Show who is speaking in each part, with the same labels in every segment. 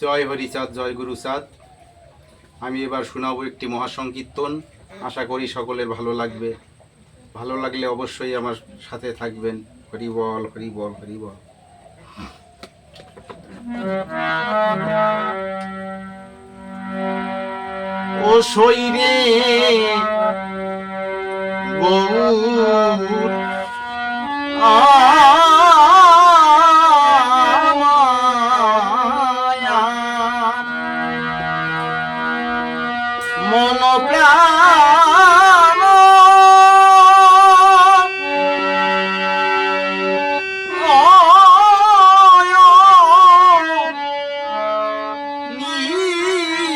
Speaker 1: জয় হরিচাঁদ, জয় গুরুচাঁদ। আমি এবার শোনাবো একটি মহাসংকীর্তন। আশা করি সকলের ভালো লাগবে। ভালো লাগলে অবশ্যই আমার সাথে থাকবেন। হরি বল, হরি বল, হরি বল। ও শৈরে গৌর মন প্রাণ নীল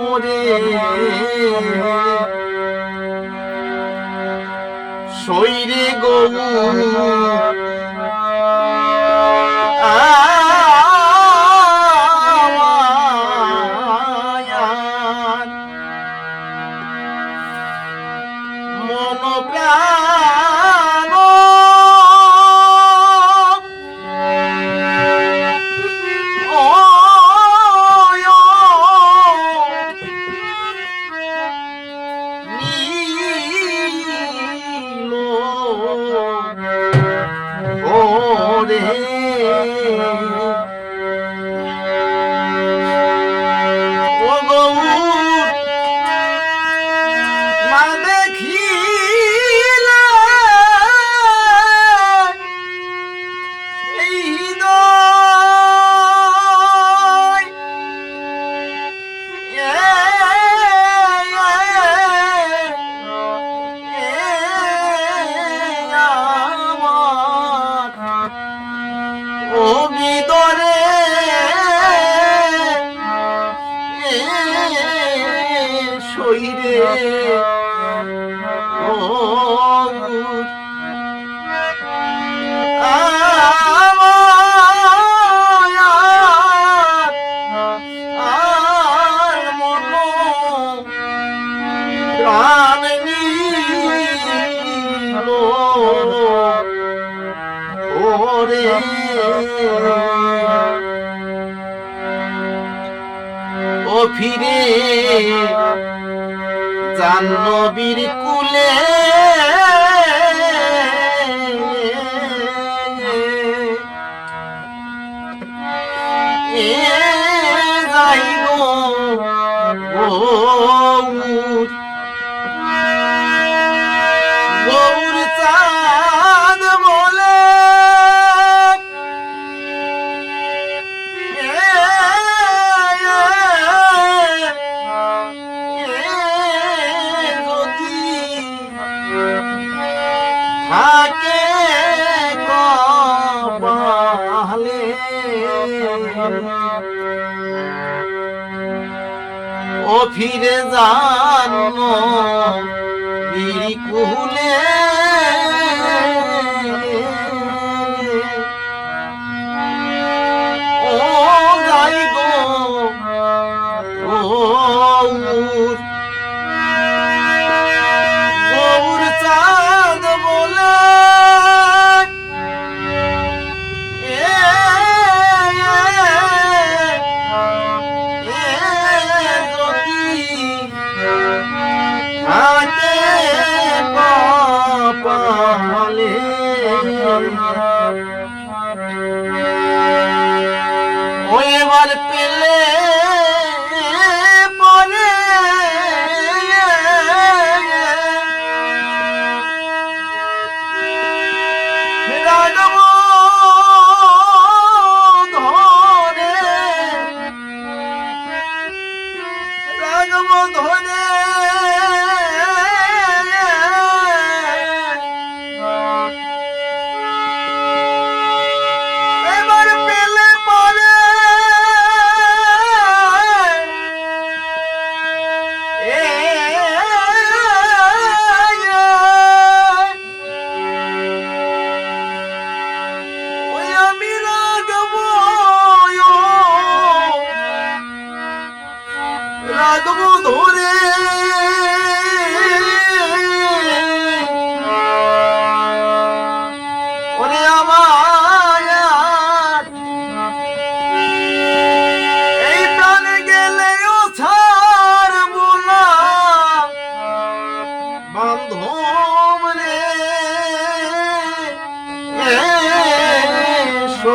Speaker 1: ওরে শৈরে গৌর মন প্রাণ নীল ওরে ও গৌর না দেখিলে এই হৃদয় আমার ও বিদরে শৈরে ও আর মন প্রাণ নীল ওরে ও ফিরে জাহ্নবীর কুলে এ যাইব গৌর গৌর চাঁদ বলে থাকে কপালে ও ফিরে জানো বিকুলে ও যাই গো গৌর গৌর চাঁদ বলে থাকে কপালে ও এবার পেলে পরে রাগব ধরে রাগব ধরে এবার পেলে পরে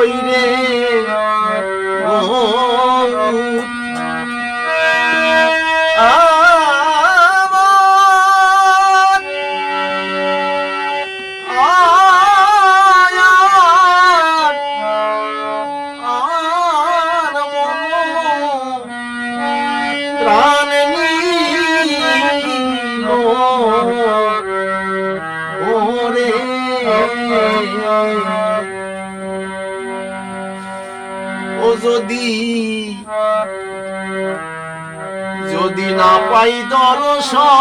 Speaker 1: শৈরে ও যদি যদি না পাই দর্শন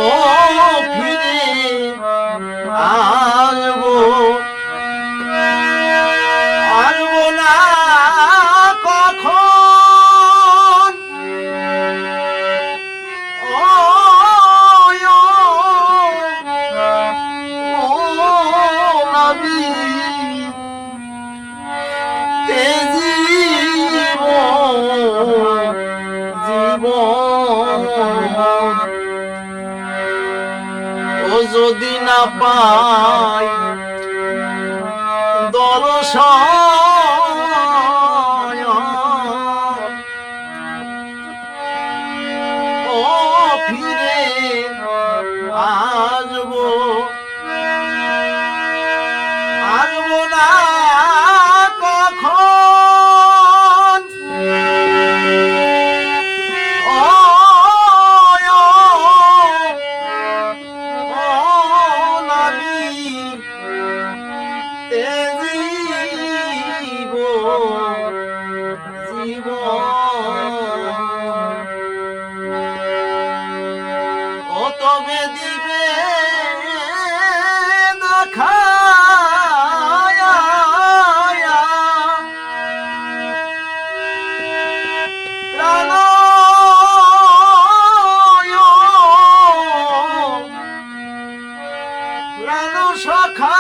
Speaker 1: ও ফিরে আসবো আসবো না কখন ও যদি না পাই দর্শন ও ফিরে আসবো আসবো না কখন তবে দিবে দেখা প্রাণ প্রাণ সখা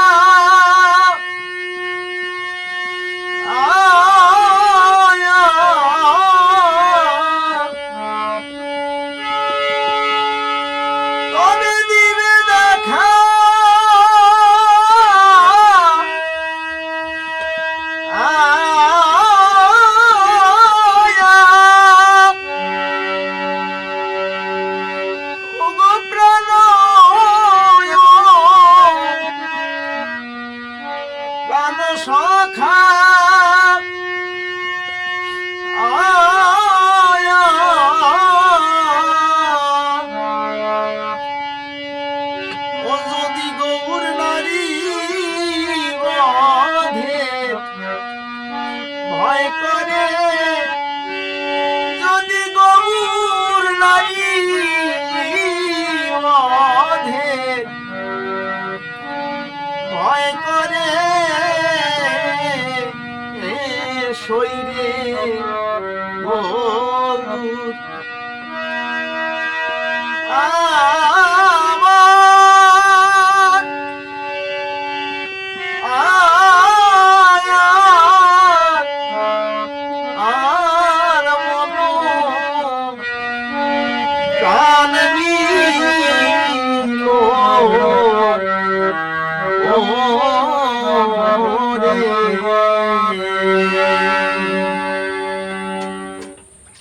Speaker 1: সখা ও যদি গৌর নারী বধে ভয় করে যদি গৌর নারী বধে ভয় করে শৈরে বলুত আমার আর মন প্রাণ নিল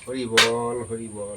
Speaker 1: হরি বল হরি বল।